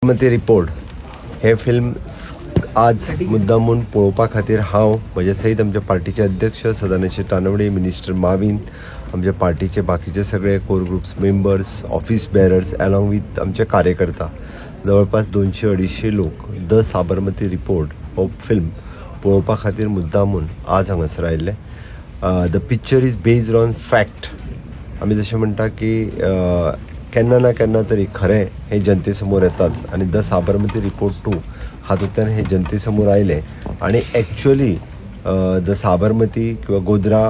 Sabarmati report हे film आज मुद्दामून पळोवपा खातीर हांव म्हजे सयत आमच्या पार्टीचे अध्यक्ष सदानंद तानवडे, मिनिस्टर माविन, आमच्या पार्टीचे बाकीचे सगळे core groups members, office bearers along with आमचे कार्यकर्ता जवळपास 200-250 लोक द साबरमती रिपोर्ट हो फिल्म पळोवपा खातीर मुद्दामून आज हांगासर आयिल्ले. The picture is based on fact. आमी जशें म्हणटा की केन्ना ना केन्ना तरी खरें हे जनते समोर येताच आनी द साबरमती रिपोर्ट 2 हातूंतल्यान हे जनते समोर आयले आनी एक्चुअली द साबरमती किंवा गोद्रा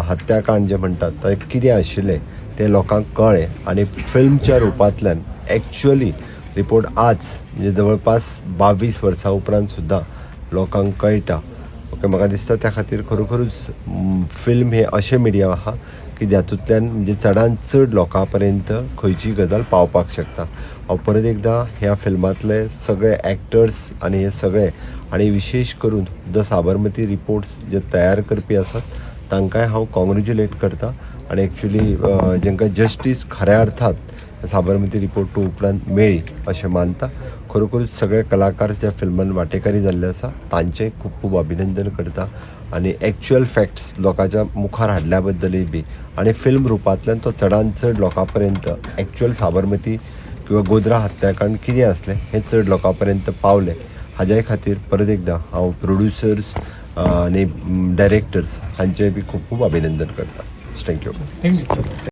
हत्याकांड जे म्हणटात ते कितें आशिल्लें ते लोकांक कळ्ळें आनी फिल्मच्या रुपांतल्यान एक्चुअली रिपोर्ट आज म्हणजे जवळपास 22 वर्सां उपरांत सुद्दां लोकांक कळटा. ओके, म्हाका दिसता त्या खातीर खरोखरूच फिल्म हे अशें मिडिया आहा की जातूंतल्यान म्हणजे चडांत चड लोकां पर्यंत खंयची गजाल पावपाक शकता. हांव परत एकदां ह्या फिल्मांतले सगळे एक्टर्स आनी हे सगळे आनी विशेश करून द साबरमती रिपोर्ट्स जे तयार करपी आसात तांकांय हांव कॉंग्रेच्युलेट करता आनी एक्चुली जेंकां जस्टीस खऱ्या अर्थात साबरमती रिपोर्ट 2 उपरांत मेळ्ळी अशें मानता. खरोखरूच सगळे कलाकार ज्या फिल्मान वांटेकारी जाल्ले आसा तांचें खूब खूब अभिनंदन करता आनी एक्चुअल फॅक्ट्स लोकांच्या मुखार हाडल्या बद्दलय बी आनी फिल्म रुपांतल्यान तो चडांत चड लोकां पर्यंत एक्चुअल साबरमती किंवा गोद्रा हत्याकांड कितें आसलें हें चड लोकां पर्यंत पावलें हाज्या खातीर परत एकदां हांव प्रोड्युसर्स आनी डायरेक्टर्स हांचें बी खूब खूब अभिनंदन करता. थँक्यू.